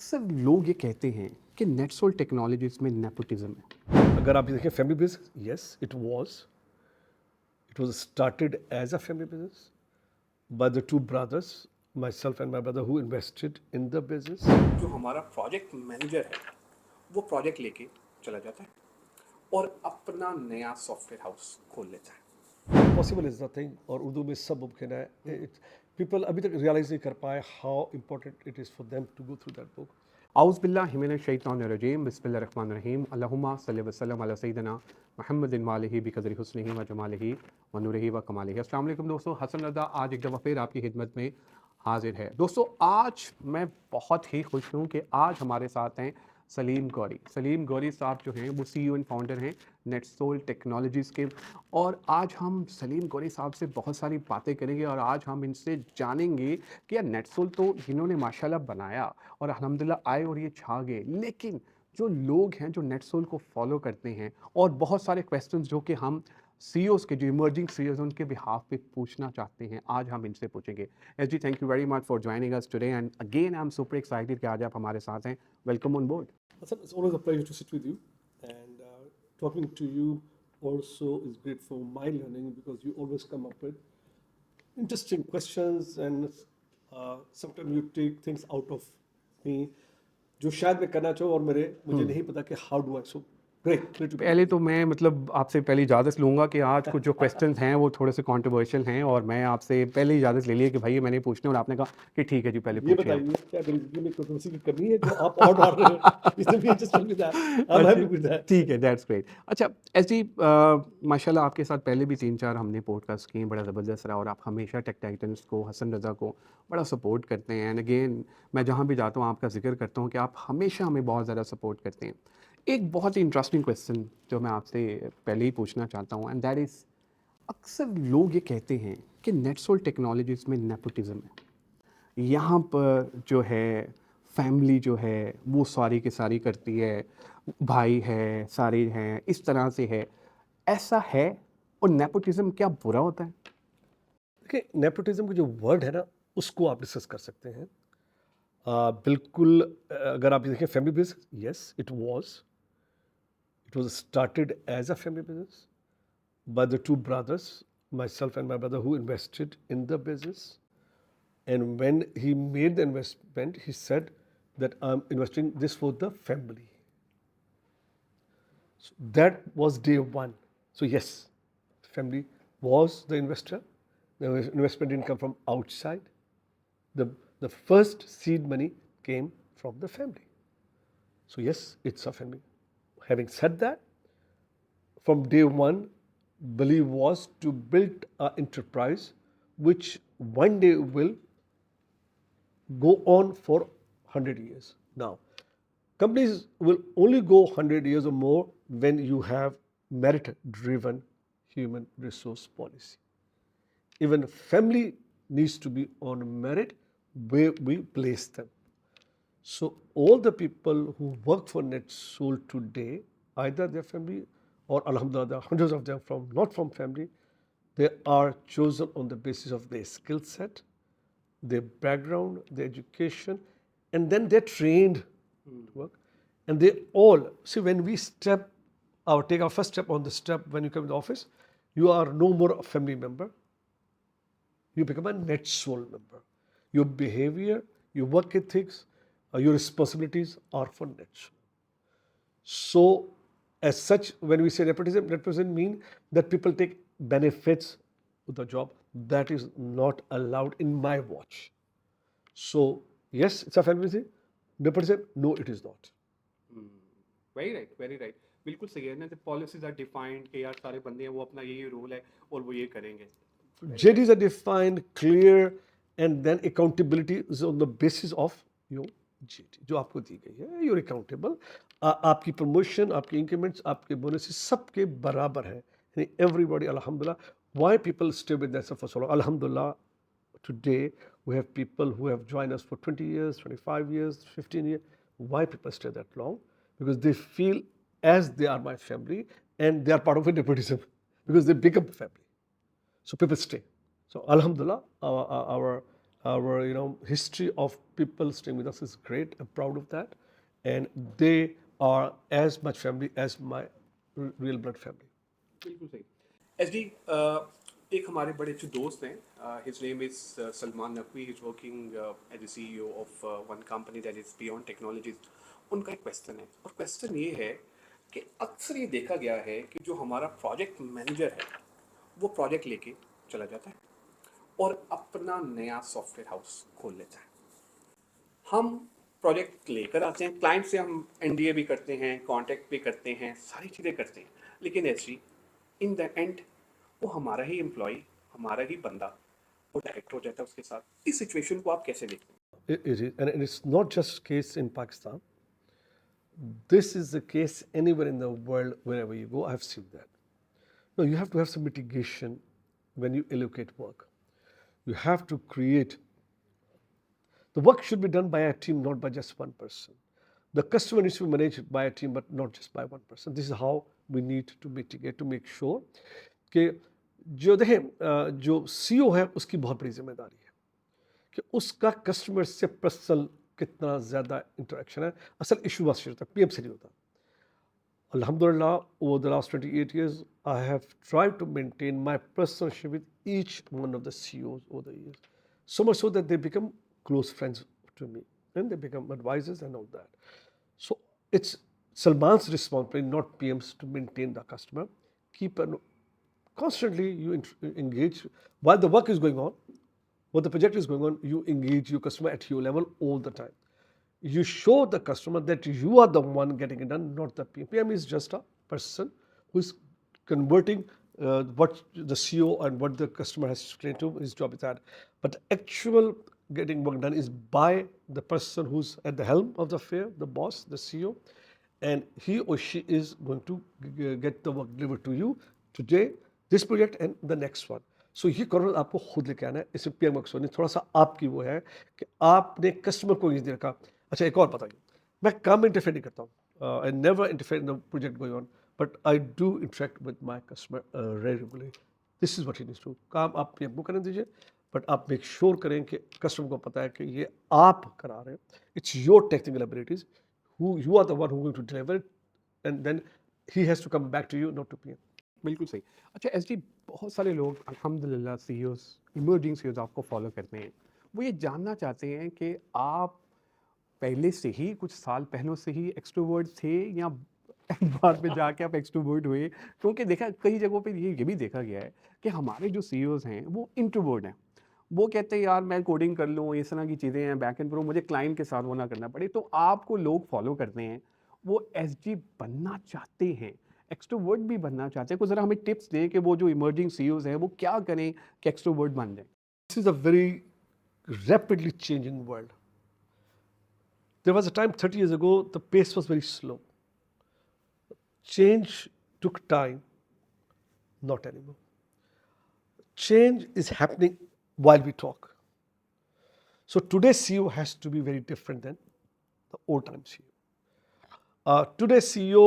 अक्सर लोग ये कहते हैं कि नेटसोल टेक्नोलॉजीज में नेपोटिज्म है। अगर आप देखें family business, yes it was started as a family business by the two brothers, myself and my brother, who invested in the business. जो हमारा प्रोजेक्ट मैनेजर है वो प्रोजेक्ट लेके चला जाता है और अपना नया सॉफ्टवेयर हाउस खोल लेता है। Possible is nothing, और उर्दू में सब मुमकिन है. People अभी तक रियलाइज नहीं कर पाए how important it is for them to go through that book. आउज़ बिल्लाहि मिनश शैतानिर्रजीम बिस्मिल्लाहिर रहमानिर रहीम अल्लाहुम्मा सल्लि व सल्लिम अला सय्यिदिना मुहम्मदिन व आलिहि बिक़द्रि हुस्निहि व जमालिहि व नूरिहि व कमालिहि। अस्सलाम वालेकुम दोस्तों, हसन रज़ा आज एक दफ़ा फिर आपकी खिदमत में हाजिर है। दोस्तों आज मैं बहुत ही खुश हूँ कि आज हमारे साथ हैं सलीम गौरी। सलीम गौरी साहब जो हैं वो सीईओ एंड फाउंडर हैं नेटसोल टेक्नोलॉजीज़ के, और आज हम सलीम गौरी साहब से बहुत सारी बातें करेंगे और आज हम इनसे जानेंगे कि यार नेटसोल तो इन्होंने माशाल्लाह बनाया और अल्हम्दुलिल्लाह आए और ये छा गए, लेकिन जो लोग हैं जो नेटसोल को फॉलो करते हैं और बहुत सारे क्वेश्चंस जो कि हम सीईओज़ के जो इमर्जिंग सीईओज़ उनके बिहाफ पे पूछना चाहते हैं, आज हम इनसे पूछेंगे। S G, thank you very much for joining us today and again I am super excited कि आज आप हमारे साथ हैं। Welcome on board. Hassan, it's always a pleasure to sit with you, and talking to you also is great for my learning because you always come up with interesting questions, and sometimes you take things out of me जो शायद मैं करना चाहूँ और मुझे नहीं पता कि how do I. So great to be पहले तो मैं मतलब आपसे पहले इजाज़त लूँगा कि आज कुछ जो क्वेश्चंस हैं वो थोड़े से कंट्रोवर्शियल हैं और मैं आपसे पहले इजाज़त ले ली कि भाई ये मैंने पूछने, और आपने कहा कि ठीक है जी पहले ये पूछिए। बताइए क्या मेरी जिंदगी में कंट्रोवर्सी की कमी है जो आप और डाल रहे हैं. इसमें भी interesting with that. I am happy with that. ठीक है, दैट्स ग्रेट। अच्छा एस जी, माशाल्लाह आपके साथ पहले भी 3-4 हमने पॉडकास्ट किए, बड़ा ज़बरदस्त रहा और आप हमेशा टेक टाइटन्स को, हसन रज़ा को बड़ा सपोर्ट करते हैं। एंड अगेन मैं जहाँ भी जाता हूँ आपका जिक्र करता हूँ कि आप हमेशा हमें बहुत ज़्यादा सपोर्ट करते हैं। एक बहुत ही इंटरेस्टिंग क्वेश्चन जो मैं आपसे पहले ही पूछना चाहता हूँ, एंड दैट इज़ अक्सर लोग ये कहते हैं कि नेटसोल टेक्नोलॉजीज़ में नेपोटिज्म है। यहाँ पर जो है फैमिली जो है वो सारी की सारी करती है, भाई है, सारे हैं, इस तरह से है, ऐसा है? और नेपोटिज्म क्या बुरा होता है? देखिए नेपोटिज्म का जो वर्ड है ना उसको आप डिस्कस कर सकते हैं. बिल्कुल अगर आप देखें family business, yes it was started as a family business by the two brothers, myself and my brother, who invested in the business. And when he made the investment, he said that I'm investing this for the family. So that was day one. So yes, family was the investor. The investment didn't come from outside. The first seed money came from the family. So yes, it's a family. Having said that, from day one, belief was to build an enterprise which one day will go on for 100 years. Now, companies will only go 100 years or more when you have merit-driven human resource policy. Even family needs to be on merit where we place them. So all the people who work for NetSol today, either their family or alhamdulillah, there are hundreds of them not from family, they are chosen on the basis of their skill set, their background, their education, and then they're trained to work. And they all, see when we take our first step on the step when you come to the office, you are no more a family member, you become a NetSol member. Your behavior, your work ethics, your responsibilities are for NetSol. So as such, when we say nepotism mean that people take benefits with the job. That is not allowed in my watch. So yes, it's a family thing. Nepotism, no, it is not. Very right, very right, बिल्कुल सही है ना। Policies are defined कि यार सारे बंदे हैं वो अपना यही रूल है और वो ये करेंगे। JDs are defined, clear, and then accountability is on the basis of your JD जो आपको दी गई है. You're accountable. आपकी promotion, आपकी increments, आपके bonuses सबके बराबर है. Everybody, alhamdulillah. Why people stay with us for so long? Alhamdulillah, today we have people who have joined us for 20 years, 25 years, 15 years. Why people stay that long? Because they feel as they are my family and they are part of a nepotism because they become family. So people stay. So alhamdulillah, our our history of people staying with us is great. I'm proud of that, and they are as much family as my real blood family. बिल्कुल सही। S D, एक हमारे बड़े अच्छे दोस्त हैं, his name is Salman Naqvi, is working as a CEO of one company that is Beyond Technologies. उनका एक क्वेश्चन है, और क्वेश्चन ये है कि अक्सर ये देखा गया है कि जो हमारा प्रोजेक्ट मैनेजर है वो प्रोजेक्ट लेके चला जाता है और अपना नया सॉफ्टवेयर हाउस खोल लेता है। हम प्रोजेक्ट लेकर आते हैं, क्लाइंट से हम एनडीए भी करते हैं, कॉन्ट्रैक्ट भी करते हैं, सारी चीज़ें करते हैं, लेकिन ऐसी इन द एंड वो हमारा ही एम्प्लॉय, हमारा ही बंदा वो डायरेक्ट हो जाता है उसके साथ। इस सिचुएशन को आप कैसे देखते हैं? It is, and it's not just case in Pakistan. This is the case anywhere in the world, wherever you go. I've seen that. No, you have to have some mitigation when you allocate work. You have to create. The work should be done by a team, not by just one person. The customer needs to be managed by a team, but not just by one person. This is how we need to mitigate to make sure कि जो देखें जो CEO है उसकी बहुत बड़ी जिम्मेदारी है कि उसका कस्टमर से पर्सनल कितना ज़्यादा इंटरेक्शन है। असल इशू बस होता है, पीएम से नहीं होता। Alhamdulillah, over the last 28 years, I have tried to maintain my personal relationship with each one of the CEOs over the years. So much so that they become close friends to me and they become advisors and all that. So it's Salman's responsibility, not PM's, to maintain the customer. Constantly you engage while the work is going on, while the project is going on, you engage your customer at your level all the time. You show the customer that you are the one getting it done, not the PM. PM is just a person who is converting what the CEO and what the customer has explained to him. His job is that. But actual getting work done is by the person who's at the helm of the affair, the boss, the CEO, and he or she is going to get the work delivered to you today, this project and the next one. सो ये control आपको खुद लेके आना है। इसमें PM मकसद नहीं, थोड़ा सा आपकी वो है कि आपने कस्टमर को ये दे रखा। अच्छा, एक और बताइए, मैं काम में इंटरफेयर नहीं करता हूँ, I never interfere in the project going on, but I do interact with my customer regularly. This is what he needs to. काम आप पीएम को करने दीजिए, बट आप मेक श्योर करें कि कस्टमर को पता है कि ये आप करा रहे हैं, it's your technical abilities, who you are the one who going to deliver it, and then he has to come back to you, not to PM. बिल्कुल सही। अच्छा एस डी, बहुत सारे लोग अल्हम्दुलिल्लाह सीईओज, इमर्जिंग सीईओज आपको follow करते हैं। वो ये जानना चाहते हैं कि आप पहले से ही कुछ साल पहलों से ही एक्सट्रोवर्ट थे या बाद में जाके आप एक्सट्रोवर्ट हुए? क्योंकि देखा कई जगहों पे ये भी देखा गया है कि हमारे जो सीईओज हैं वो इंट्रोवर्ट हैं। वो कहते हैं यार मैं कोडिंग कर लूँ, इस तरह की चीज़ें हैं, बैक एंड प्रो, मुझे क्लाइंट के साथ वो ना करना पड़े। तो आपको लोग फॉलो करते हैं, वो एसडी बनना चाहते हैं, एक्सट्रोवर्ट भी बनना चाहते हैं। कुछ ज़रा हमें टिप्स दें कि वो जो इमर्जिंग सीईओज हैं वो क्या करें कि एक्सट्रोवर्ट बन जाएं? This is a very rapidly changing world. There was a time 30 years ago, the pace was very slow. Change took time, not anymore. Change is happening while we talk. So today's CEO has to be very different than the old time CEO. Today's CEO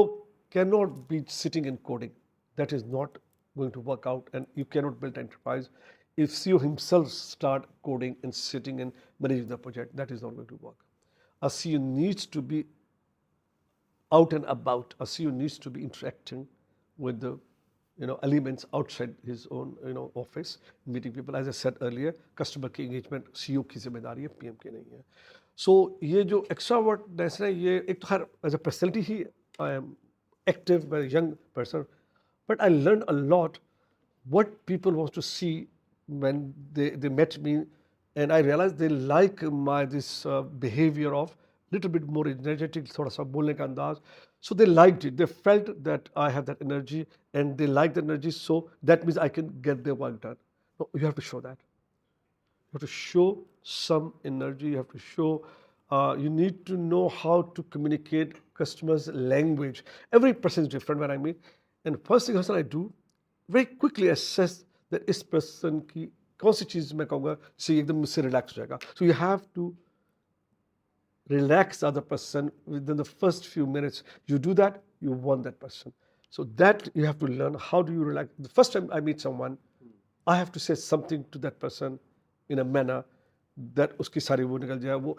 cannot be sitting in coding. That is not going to work out, and you cannot build enterprise if CEO himself start coding and sitting and managing the project. That is not going to work. A CEO needs to be out and about. A CEO needs to be interacting with the elements outside his own office, meeting people. As I said earlier, customer की engagement CEO की जिम्मेदारी है, PM की नहीं है. So ये जो extrovertness है, ये एक तो हर as a personality he I am active, very young person, but I learned a lot what people want to see when they met me, and I realized they like my this behavior of little bit more energetic, थोड़ा सा बोलने का अंदाज. So they liked it. They felt that I have that energy, and they like the energy. So that means I can get their work done. No, you have to show that. You have to show some energy. You have to show. You need to know how to communicate customers' language. Every person is different when I meet. And first thing I do, very quickly assess that इस person की कौन सी चीज़ मैं कहूँगा से एकदम मुझसे relax हो जाएगा. So you have to relax the other person within the first few minutes. You do that, you want that person. So that you have to learn. How do you relax? The first time I meet someone, I have to say something to that person in a manner that उसकी सारी वो निकल जाए वो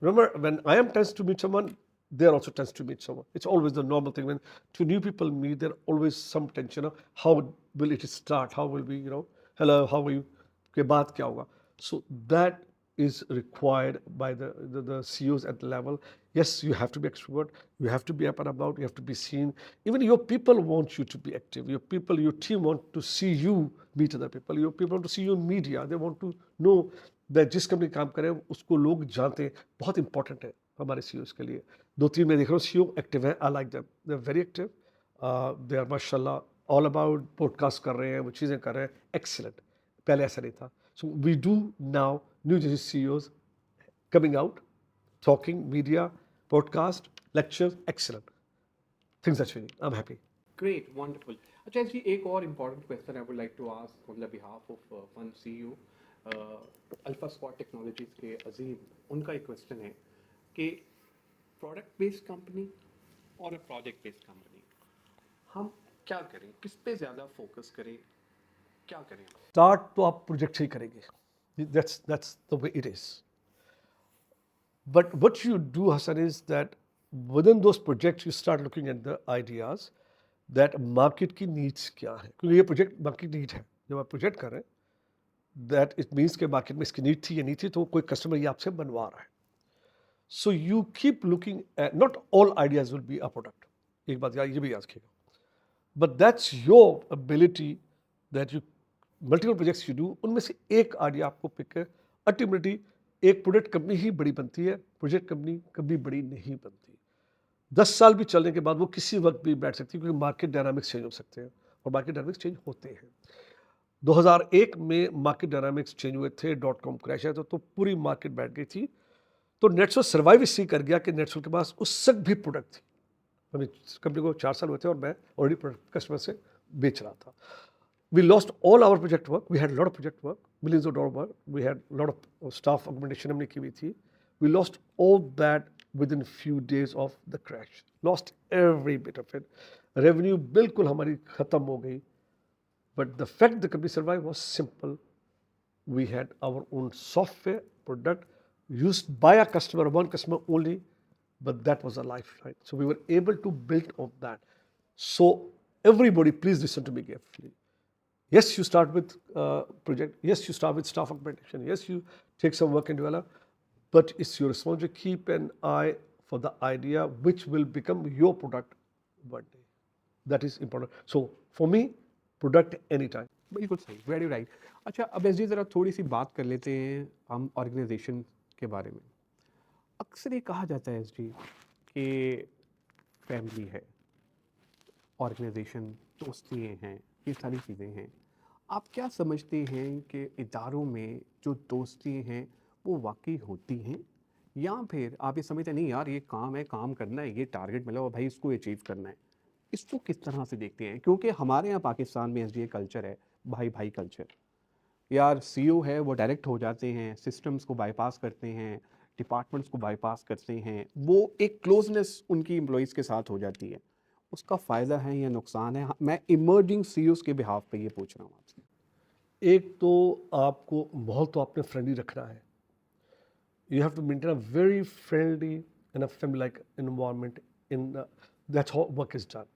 remember when I am tense to meet someone they are also tense to meet someone. It's always the normal thing when two new people meet there always some tension of how will it start, how will we, hello, how are you, के बाद क्या होगा. So that is required by the CEOs at the level. Yes, you have to be extrovert, you have to be up and about, you have to be seen. Even your people want you to be active. Your people, your team want to see you meet other people. Your people want to see you in media. They want to know that जिस company काम करे उसको लोग जानते हैं. बहुत important है हमारे CEOs के लिए. 2-3 मैं देख रहा हूँ CEO एक्टिव है. I like them, they are very active. They are माशाल्लाह ऑल अबाउट पॉडकास्ट कर रहे हैं, वो चीज़ें कर रहे हैं. एक्सीलेंट. पहले ऐसा नहीं था. So we do now new CEOs coming out, talking, media, podcast, lectures, excellent. Things are changing. I'm happy. Great, wonderful. अच्छा जी, एक और important question I would like to ask on the behalf of one CEO, alpha squad technologies के अजीम. उनका एक question है कि product based company और project based company, हम क्या करें, किस पे ज़्यादा फोकस करें, क्या करें? Start तो आप प्रोजेक्ट से ही करेंगे. That's the way it is. But what you do, Hassan, is that within those projects you start looking at the ideas that market की needs क्या है. क्योंकि ये प्रोजेक्ट मार्केट नीड है. जब आप प्रोजेक्ट कर रहे हैं that it means कि मार्केट में इसकी नीड थी या नहीं थी, तो कोई कस्टमर ये आपसे बनवा रहा है. So you keep looking at, not all ideas will be a product. एक बात ये भी याद रखिएगा. But that's your ability that you multiple projects you do, उनमें से एक आइडिया आपको पिक है. अल्टीमेटली एक प्रोडक्ट कंपनी ही बड़ी बनती है, प्रोजेक्ट कंपनी कभी बड़ी नहीं बनती. 10 साल भी चलने के बाद वो किसी वक्त भी बैठ सकती है, क्योंकि मार्केट डायनामिक्स चेंज हो सकते हैं और मार्केट डायनामिक्स चेंज होते हैं. 2001 में मार्केट डायनामिक्स चेंज हुए थे, .com क्रैश आया था, तो पूरी मार्केट बैठ गई थी. तो नेटसो सर्वाइव इसलिए कर गया कि नेटसो के पास उस वक्त भी प्रोडक्ट थी. अभी कंपनी को 4 साल हुए थे और मैं ऑलरेडी प्रोडक्ट कस्टमर से बेच रहा था. We lost all our project work. We had a lot of project work, millions of dollar work. We had a lot of staff augmentation हमने की हुई थी. We lost all that within few days of the crash. Lost every bit of it. Revenue बिल्कुल हमारी खत्म हो गई. But the fact the company survived was simple. We had our own software product used by a customer, one customer only, but that was a lifeline. So we were able to build on that. So everybody, please listen to me carefully. Yes, you start with project. Yes, you start with staff augmentation. Yes, you take some work and develop. But it's your responsibility to keep an eye for the idea which will become your product one day. That is important. So for me, product anytime. बिल्कुल सही, very right. अच्छा, अब S G ज़रा थोड़ी सी बात कर लेते हैं हम ऑर्गेनाइजेशन के बारे में. अक्सर ये कहा जाता है एस जी कि फैमिली है, ऑर्गेनाइजेशन, दोस्ती हैं, ये सारी चीज़ें हैं. आप क्या समझते हैं कि इदारों में जो दोस्ती हैं वो वाकई होती हैं, या फिर आप ये समझते हैं नहीं यार ये काम है, काम करना है, ये टारगेट मिला और भाई इसको अचीव करना है? इसको किस तरह से देखते हैं? क्योंकि हमारे यहाँ पाकिस्तान में एस कल्चर है, भाई भाई कल्चर. यार सीईओ है वो डायरेक्ट हो जाते हैं, सिस्टम्स को बाईपास करते हैं, डिपार्टमेंट्स को बाईपास करते हैं, वो एक क्लोजनेस उनकी एम्प्लॉइज़ के साथ हो जाती है. उसका फ़ायदा है या नुकसान है? मैं इमर्जिंग सीईओज़ के बिहाफ पे ये पूछ रहा हूँ आपसे. एक तो आपको माहौल तो आपने फ्रेंडली रखना है. You have to maintain a very friendly and a family-like environment. That's how work is done.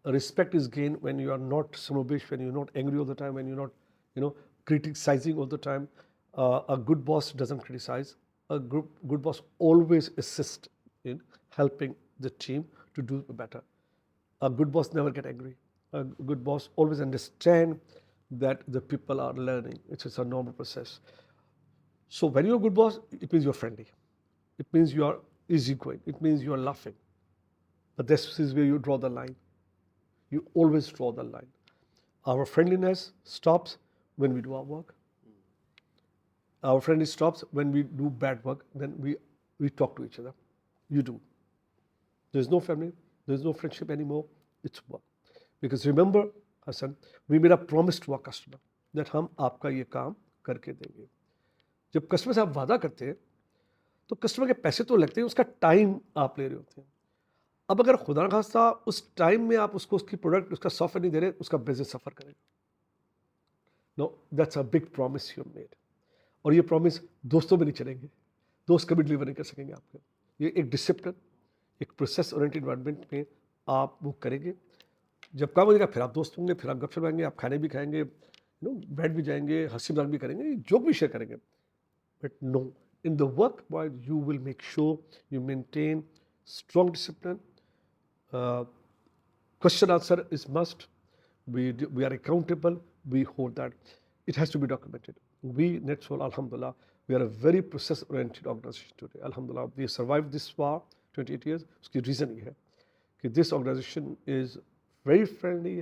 Respect is gained when you are not snobbish, when you're not angry all the time, when you're not, criticizing all the time. A good boss doesn't criticize. A good boss always assists in helping the team to do better. A good boss never get angry. A good boss always understand that the people are learning. It's a normal process. So when you're a good boss, it means you're friendly. It means you are easygoing. It means you are laughing. But this is where you draw the line. You always draw the line. Our friendliness stops when we do our work. Our friendliness stops when we do bad work. Then we talk to each other. You do. There's no family. There's no friendship anymore. It's work. Because remember, Hassan, we made a promise to our customer that हम आपका ये काम करके देंगे. जब customer से आप वादा करते हैं तो कस्टमर के पैसे तो लगते हैं, उसका टाइम आप ले रहे होते हैं. अब अगर खुदा न खास्ता उस टाइम में आप उसको उसकी प्रोडक्ट, उसका सॉफ्टवेयर नहीं दे रहे, उसका बिजनेस सफ़र करेगा. No, that's a big promise you made. और ये प्रॉमिस दोस्तों में नहीं चलेंगे, दोस्त कभी डिलीवर नहीं कर सकेंगे आपको। ये एक डिसिप्लिन, एक प्रोसेस ओरिएंटेड एनवायरनमेंट में आप वो करेंगे। जब काम हो जाएगा फिर आप दोस्त होंगे, फिर आप गपशप लगाएंगे, आप खाने भी खाएंगे, बैठ भी जाएंगे, हंसी मजाक भी करेंगे, जोक भी शेयर करेंगे। But no, in the work while you will make sure you maintain strong discipline. uh, Question answer is must. We are accountable, we hold that. It has to be documented. We NetSol, alhamdulillah, we are a very process oriented organization today. Alhamdulillah, we survived this far 28 years. उसकी reason ये है कि this organization is very friendly,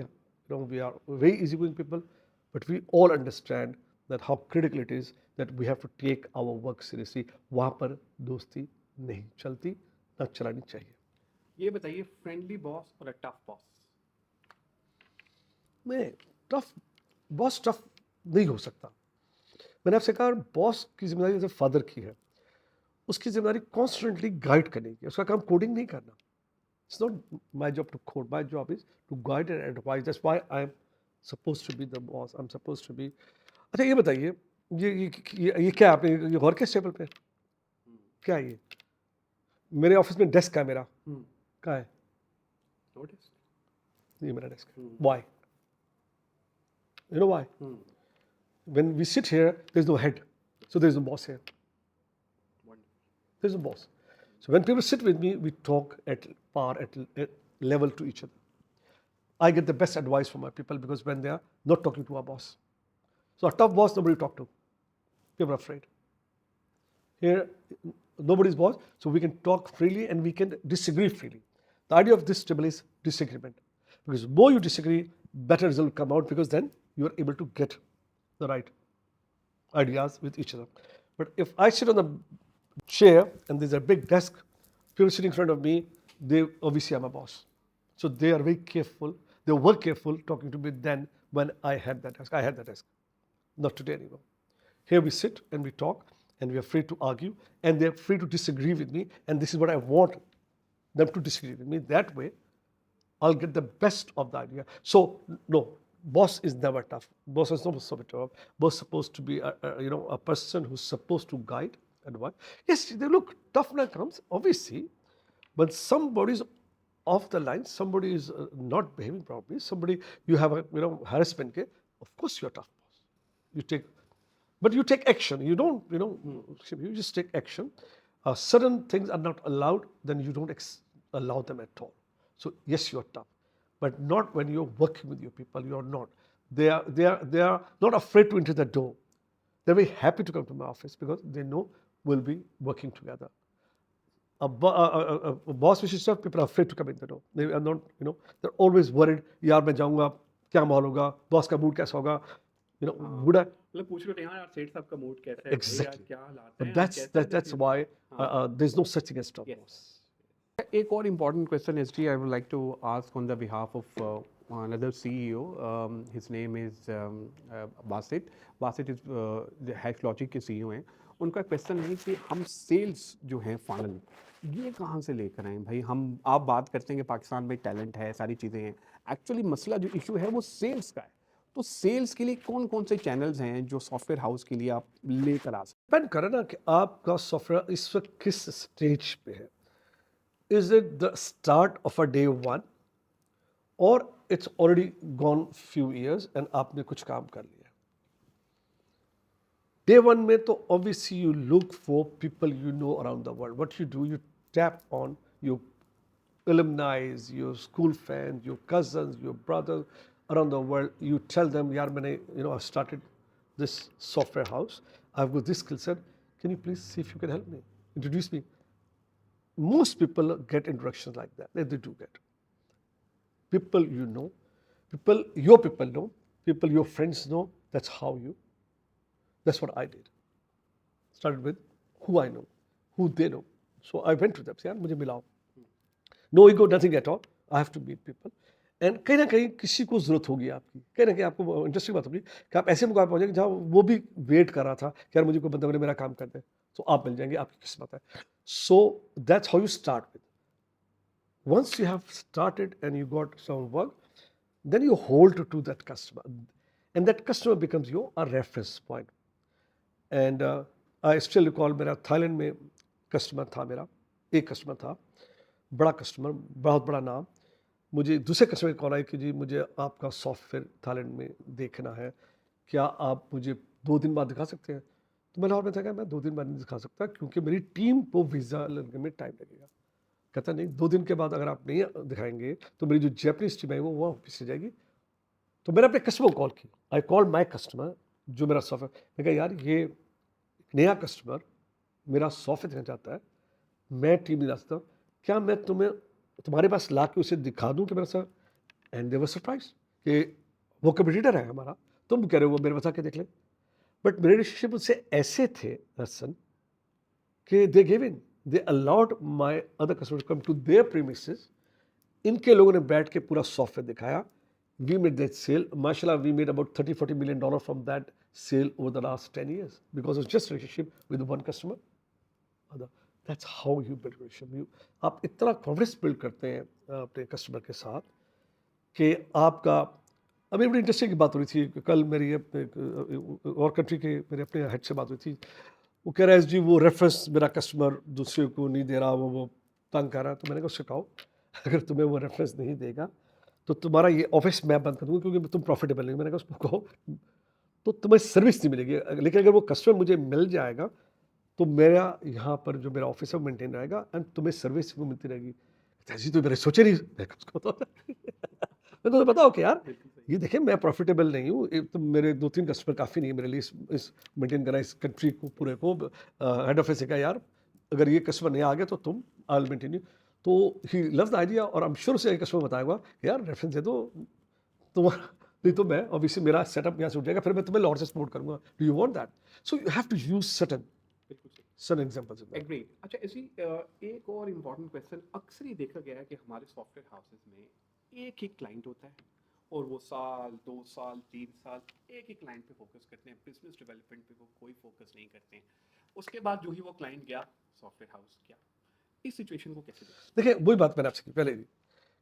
we are very easygoing people, but we all understand that how critical it is that we have to take our work seriously. वहाँ पर दोस्ती नहीं चलती, ना चलानी चाहिए। ये बताइए, फ्रेंडली बॉस और टफ बॉस? नहीं, टफ बॉस टफ नहीं हो सकता। मैंने आपसे कहा बॉस की जिम्मेदारी जैसे फादर की है, उसकी जिम्मेदारी कॉन्स्टेंटली गाइड करने की। उसका काम कोडिंग नहीं करना। It's not my job to code, my job is to guide and advise. That's why I am suppose to be the boss, I am suppose to be. अच्छा ये बताइए, ये क्या आपने ये गौर किया टेबल पे? क्या है ये? मेरे ऑफिस में डेस्क है मेरा, क्या है? ये मेरा डेस्क है। Why? You know why? When we sit here, there's no head. So there's no boss here. There's no boss. So when people sit with me, we talk at par, at level to each other. I get the best advice from my people because when they are not talking to our boss. So a tough boss, nobody talk to. People are afraid. Here, nobody's boss, so we can talk freely and we can disagree freely. The idea of this table is disagreement. Because more you disagree, better result will come out, because then you are able to get the right ideas with each other. But if I sit on the chair and there's a big desk, people sitting in front of me, they obviously I'm a boss. So they are very careful. They were careful talking to me then when I had that desk. I had that desk. Not today anymore. Here we sit and we talk and we are free to argue and they're free to disagree with me, and this is what I want them to disagree with me. That way, I'll get the best of the idea. So, no, boss is never tough. Boss is not so tough. Boss is supposed to be a person who's supposed to guide, advise. Yes, they look, toughness comes, obviously, but somebody's off the line, somebody is not behaving properly, somebody, you have a harassment case, of course you're tough boss. You take action. You don't, you just take action. Certain things are not allowed, then you don't allow them at all. So yes, you're tough, but not when you're working with your people. You're not. They are not afraid to enter the door. They're very happy to come to my office because they know we'll be working together. A boss which is tough, people are afraid to come in the door. They are not, they're always worried. यार मैं जाऊँगा, क्या माहौल होगा, boss का mood कैसा होगा, would I? मतलब पूछ रहे हैं यार सेठ साहब का मूड कैसा है, Exactly. क्या लाते हैं, But that's why there's no such thing as tough boss. एक और important question is, I would like to ask on the behalf of another CEO. His name is Basit. Basit is the HashLogic के CEO हैं. उनका question है कि हम sales जो है फाइनल ये कहाँ से लेकर आए भाई? आप बात करते हैं कि पाकिस्तान में टैलेंट है, सारी चीज़ें हैं, एक्चुअली मसला जो इशू है वो सेल्स का है। तो सेल्स के लिए कौन कौन से चैनल्स हैं जो सॉफ्टवेयर हाउस के लिए आप लेकर आ सकते? डिपेंड करे ना कि आपका सॉफ्टवेयर इस वक्त किस स्टेज पे है। Is it the start of a day one, or it's already gone few years and आपने कुछ काम कर लिया? Day one में तो obviously you look for people you know around the world. What you do, you tap on your alumni, your school friends, your cousins, your brothers around the world. You tell them, yaar maine, I've started this software house. I've got this skill set. Can you please see if you can help me? Introduce me. Most people get introductions like that. They do get. People you know, people know, people your friends know. That's how that's what I did. Started with who I know, who they know. So I went to them. Say, मुझे मिलाओ. No ego, nothing at all. I have to meet people. And कहीं ना कहीं किसी को जरूरत होगी आपकी, कहीं ना कहीं आपको इंटरेस्टिंग बात होगी कि आप ऐसे मुकाम पहुंचेंगे जहाँ वो भी वेट कर रहा था कि यार मुझे कोई बंदा मेरा काम कर दे, तो आप मिल जाएंगे, आपकी किस्मत है. So that's how you start with. Once you have started and you got some work, then you hold to that customer, and that customer becomes a reference point. And I still recall, मेरा Thailand में customer था, मेरा एक customer था, बड़ा customer, बहुत बड़ा नाम। मुझे दूसरे कस्टमर की कॉल आई कि जी मुझे आपका सॉफ्टवेयर थाईलैंड में देखना है, क्या आप मुझे 2 दिन बाद दिखा सकते हैं? तो मैंने और मैं कहा मैं 2 दिन बाद नहीं दिखा सकता क्योंकि मेरी टीम को वीज़ा लगने में टाइम लगेगा। कहता नहीं, 2 दिन के बाद अगर आप नहीं दिखाएँगे तो मेरी जो जापानीज़ टीम है वो वापस से जाएगी। तो मैंने अपने कस्टमर को कॉल की। आई कॉल्ड माय कस्टमर जो मेरा सॉफ्टवेयर, मैं कहा यार ये नया कस्टमर मेरा सॉफ्टवेयर देखना चाहता है, मैं टीम नहीं ला सकता, क्या मैं तुम्हारे पास ला के उसे दिखा दूँ कि मेरा sir, and they were surprise कि वो कंपटीटर है हमारा, तुम कह रहे हो वो मेरे पास आके देख ले। बट मेरे रिलेशनशिप उससे ऐसे थे हसन कि they give in, they allowed my other customer to come to their premises. इनके लोगों ने बैठ के पूरा सॉफ्टवेयर दिखाया। वी मेड दैट सेल, माशाल्लाह we made about 30-40 million dollar from that sale over the last 10 years because of just relationship with one customer. That's how you build relationship. You आप इतना कॉन्फिडेंस बिल्ड करते हैं अपने customer के साथ कि आपका। अभी बड़ी इंटरेस्टिंग बात हो रही थी कल, मेरी और कंट्री के मेरे अपने हेड से बात हुई थी। वो कह रहा है जी वो रेफरेंस मेरा कस्टमर दूसरे को नहीं दे रहा, वो तंग कर रहा है। तो मैंने कहा उससे कहो अगर तुम्हें वो रेफरेंस नहीं देगा तो तुम्हारा ये ऑफिस मैं बंद कर दूंगा क्योंकि तुम प्रॉफिटेबल नहीं। मैंने कहा उसको कहो तो तुम्हें सर्विस नहीं मिलेगी, लेकिन अगर वो कस्टमर मुझे मिल जाएगा तो मेरा यहाँ पर जो मेरा ऑफिस है वो मेंटेन रहेगा एंड तुम्हें सर्विस वो मिलती रहेगी। जी तो मैंने सोचे नहीं। मैं कहा, उसको तो मैं तो बताओ कि यार ये देखिए मैं प्रॉफिटेबल नहीं हूँ, तो मेरे 2-3 कस्टमर काफ़ी नहीं है मेरे लिए इस मेंटेन करना इस कंट्री को पूरे को। हेड ऑफिस से कहा यार अगर ये कस्टमर नहीं आ गया तो तुम आई विल मेंटेन यू। तो ही लव्स द आइडिया और आई एम श्योर से कस्टमर बताएगा यार रेफरेंस दे दो तुम्हारा, नहीं तो मैं ऑब्वियसली मेरा सेटअप यहाँ से उठ जाएगा, फिर मैं तुम्हें लॉट से सपोर्ट करूंगा। Do you want that? So you have to use certain examples in that. Agree. अच्छा इसी एक और इम्पॉर्टेंट क्वेश्चन, अक्सर ही देखा गया है कि हमारे सॉफ्टवेयर हाउसेस में एक ही क्लाइंट होता है और वो साल 2 साल 3 साल एक ही क्लाइंट पे फोकस करते हैं, बिजनेस डेवलपमेंट पे वो कोई फोकस नहीं करते हैं। उसके बाद जो ही वो क्लाइंट गया सॉफ्टवेयर हाउस गया, इस सिचुएशन को कैसे देखते देखिए वही बात मैंने आपसे की पहले भी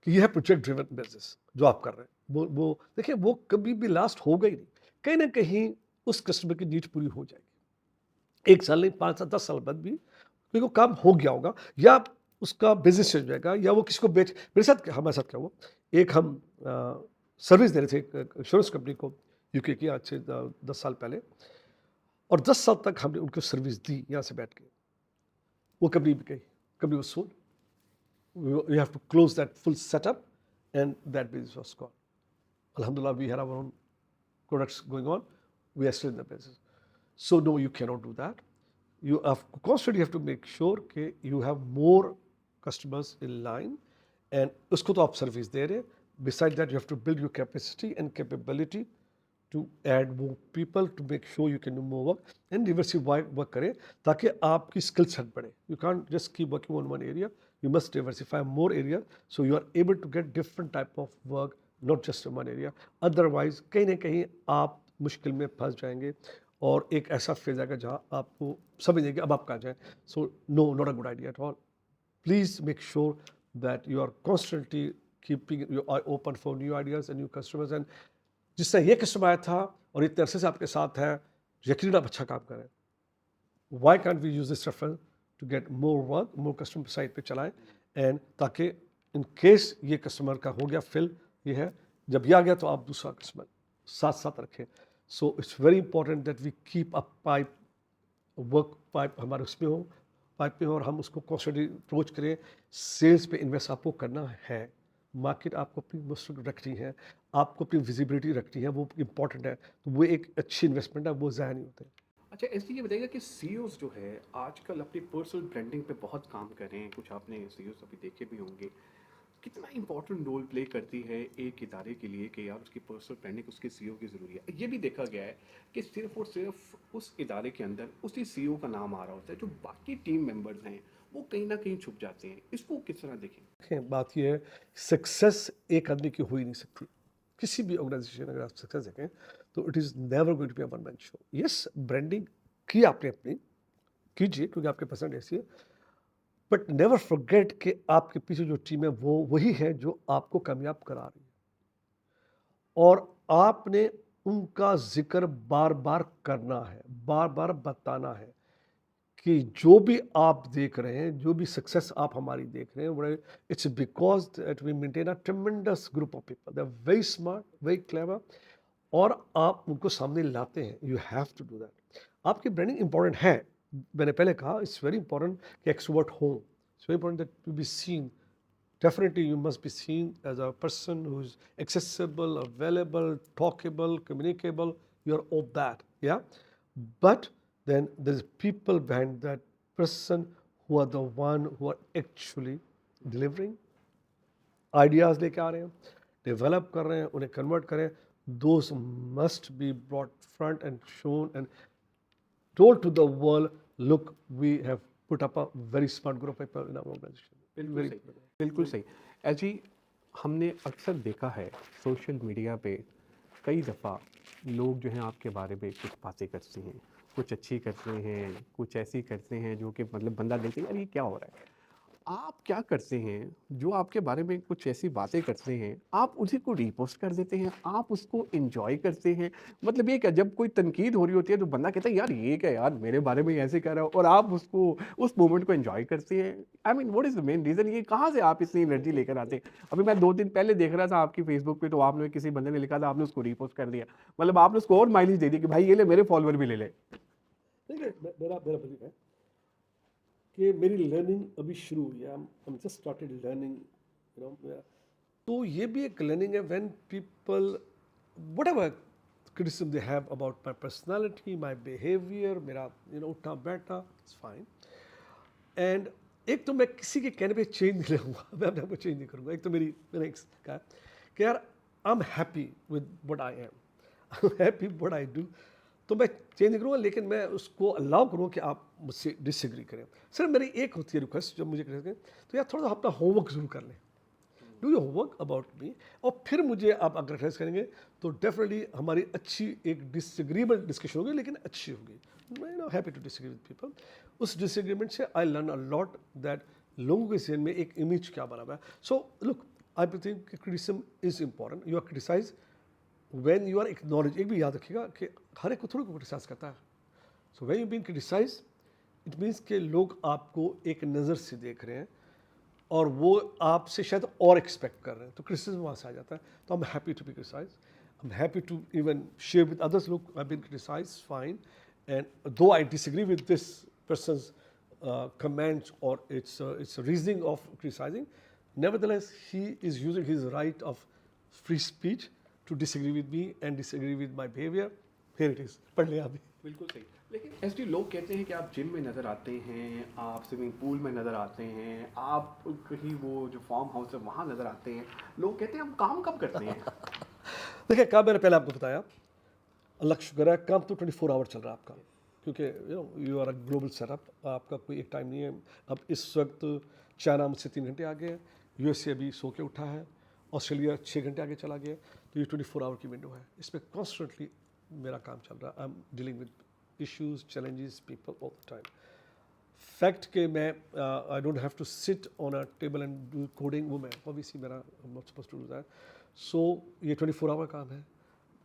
कि यह है प्रोजेक्ट ड्रिवन बिजनेस जो आप कर रहे हैं, वो देखिए वो कभी भी लास्ट होगा ही नहीं। कहीं ना कहीं उस कस्टमर की नीड पूरी हो जाएगी, 1 साल नहीं 5 साल 10 साल बाद भी, क्योंकि वो काम हो गया होगा या उसका बिजनेस चल जाएगा या वो किसी को बेच। मेरे साथ हमारे साथ क्या हुआ, एक हम सर्विस दे रहे थे इंश्योरेंस कंपनी को यूके की, आज से 10 साल पहले, और 10 साल तक हमने उनको सर्विस दी यहाँ से बैठ के। वो कंपनी भी गई, कंपनी वो sold, we have to close that full setup and that business was gone. Alhamdulillah, we had our own products going on. We are still in the business. So no, you cannot do that. You have constantly have to make sure that you have more customers in line and usko to aap service de rahe. Besides that, you have to build your capacity and capability to add more people to make sure you can do more work and diversify work करें ताकि आपकी skill set बढ़े. You can't just keep working on one area. You must diversify more areas so you are able to get different type of work, not just in one area. Otherwise कहीं ना कहीं आप मुश्किल में फंस जाएंगे और एक ऐसा फेज आएगा जहाँ आपको समझेंगे कि अब आप कहाँ जाएं. So no, not a good idea at all. Please make sure that you are constantly keeping your eye open for new ideas and new customers. And जिस तरह ये कस्टमर आया था और इतने अरसे से आपके साथ है, यकीनन आप अच्छा काम करें. Why can't we use this reference to get more work, more customer site पे चलाएं, एंड ताकि इन केस ये कस्टमर का हो गया फिल, ये है जब ये आ गया तो आप दूसरा कस्टमर साथ साथ रखें. So it's very important that we keep a pipe, work pipe हमारे उसमें हो, पाइप में हो, और हम उसको कॉन्स्टेंटली अप्रोच करें. सेल्स पे इन्वेस्ट आपको करना है, मार्केट आपको अपनी मस्ट रखनी है, आपको अपनी विजिबिलिटी रखनी है, वो इंपॉर्टेंट है. तो वो एक अच्छी इन्वेस्टमेंट है, वो ज़ाया नहीं होते. अच्छा ऐसे ये बताइएगा कि सीईओज जो है आजकल अपनी पर्सनल ब्रांडिंग पे बहुत काम कर रहे हैं, कुछ आपने सीईओज अभी देखे भी होंगे, कितना इंपॉर्टेंट रोल प्ले करती है एक इदारे के लिए कि यार उसकी पर्सनल ब्रांडिंग उसके सीईओ की ज़रूरी है. ये भी देखा गया है कि सिर्फ और सिर्फ उस इदारे के अंदर उसी सीईओ का नाम आ रहा होता है, जो बाकी टीम मेंबर्स हैं वो कहीं ना कहीं छुप जाते हैं. इसको किस तरह देखें? देखें बात यह है, सक्सेस एक आदमी की हो ही नहीं सकती. किसी भी ऑर्गेनाइजेशन अगर आप सक्सेस देखें तो it is never going to be a one man show. Yes, branding की आपने अपनी कीजिए क्योंकि आपके पसंद ऐसी है, बट नेवर फॉरगेट कि आपके पीछे जो टीम है वो वही है जो आपको कामयाब करा रही है. और आपने उनका ज़िक्र बार-बार करना है, बार-बार बताना है कि जो भी आप देख रहे हैं, जो भी सक्सेस आप हमारी देख रहे हैं, बड़े it's because that we maintain a tremendous group of people. They are very smart, very clever और आप उनको सामने लाते हैं। You have to do that. आपकी ब्रांडिंग इंपॉर्टेंट है। मैंने पहले कहा इट्स वेरी इंपॉर्टेंट कि एक्सट्रोवर्ट हो। It's very important that to be seen. Definitely, you must be seen as a person who's accessible, available, talkable, communicable. You're all that, yeah. But then there's people behind that person who are the one who are actually delivering ideas लेके आ रहे हैं, develop कर रहे हैं, उन्हें convert कर रहे हैं. Those must be brought front and shown and told to the world. Look, we have put up a very smart group of people in our organization. बिल्कुल Very, सही, बिल्कुल सही। ऐसी हमने अक्सर देखा है सोशल मीडिया पे कई दफ़ा लोग जो हैं आपके बारे में कुछ बातें करते हैं, कुछ अच्छी करते हैं, कुछ ऐसी करते हैं जो कि मतलब बंदा देखते हैं यार ये क्या हो रहा है। आप क्या करते हैं जो आपके बारे में कुछ ऐसी बातें करते हैं, आप उसी को रीपोस्ट कर देते हैं, आप उसको एन्जॉय करते हैं? मतलब ये क्या जब कोई तनकीद हो रही होती है तो बंदा कहता है यार ये क्या यार मेरे बारे में ऐसे कर रहा हो और आप उसको उस मोमेंट को एन्जॉय करते हैं। I mean what is the main reason ये कहाँ से आप इतनी एनर्जी लेकर आते हैं? अभी मैं 2 दिन पहले देख रहा था आपकी फेसबुक पे तो आपने किसी बंदे ने लिखा था आपने उसको रीपोस्ट कर दिया। मतलब आपने उसको और माइलेज दे दी कि भाई ये ले मेरे फॉलोवर भी ले ले। देखिए मेरा मेरा बजट है कि मेरी लर्निंग अभी शुरू हुई है। I just started learning, you know. तो ये भी एक लर्निंग है when people whatever criticism they have about my personality, my behaviour, मेरा उठना बैठना, इट्स फाइन। एंड एक तो मैं किसी के कहने पे चेंज नहीं रहूँगा, मैं अपने आप को चेंज नहीं करूँगा। एक तो मैंने एक कहा कि यार आई am happy with what I am, I am happy what I do. तो मैं चेंज नहीं करूँगा, लेकिन मैं उसको अलाउ करूँगा कि आप मुझसे डिसएग्री करें। सिर्फ मेरी एक होती है रिक्वेस्ट, जब मुझे करें तो यार थोड़ा सा अपना होमवर्क जरूर कर लें, do your homework about me, और फिर मुझे आप अगर क्रिटिसाइज करेंगे तो डेफिनेटली हमारी अच्छी एक डिसएग्रीबल डिस्कशन होगी, लेकिन अच्छी होगी। मैं happy to disagree with people. उस डिसएग्रीमेंट से I learn a lot that लोगों के जहन में एक इमेज क्या बना हुआ है। So look, I think criticism is important. You are criticize when you are acknowledge. एक भी याद रखिएगा कि हर एक को थोड़ी को क्रिटिसाइज करता है। So when you been criticize it means कि लोग आपको एक नज़र से देख रहे हैं और वो आपसे शायद और एक्सपेक्ट कर रहे हैं, तो क्रिटिसिज्म वहाँ से आ जाता है। तो I am happy to be criticize, I am happy to even share with others. लोग I been criticize fine, and though I disagree with this person's comments or its reasoning of criticizing, nevertheless he is using his right of free speech to disagree with me and disagree with my behavior. Here it is, पढ़ लिया अभी। बिल्कुल सही। लेकिन SD लोग कहते हैं कि आप जिम में नज़र आते हैं, आप स्विमिंग पूल में नज़र आते हैं, आप कहीं वो जो फार्म हाउस है वहाँ नज़र आते हैं। लोग कहते हैं हम काम कब करते हैं? देखिए काम मैंने पहले आपको बताया, अल्लाह का शुक्र है काम तो 24 आवर चल रहा है आपका, क्योंकि you are a global setup, आपका कोई एक टाइम नहीं है। अब इस वक्त चाइना मुझसे 3 घंटे आगे है, यूएसए अभी सो के उठा है, ऑस्ट्रेलिया 6 घंटे आगे चला गया, तो ये 24 आवर की विंडो है। इसमें कॉन्स्टेंटली मेरा काम चल रहा है। I am dealing with issues, challenges, people all the time. Fact कि मैं I don't have to sit on a table and do coding, वो मैं ऑब्वियसली मेरा I am not supposed to do that. So ये 24 our काम है।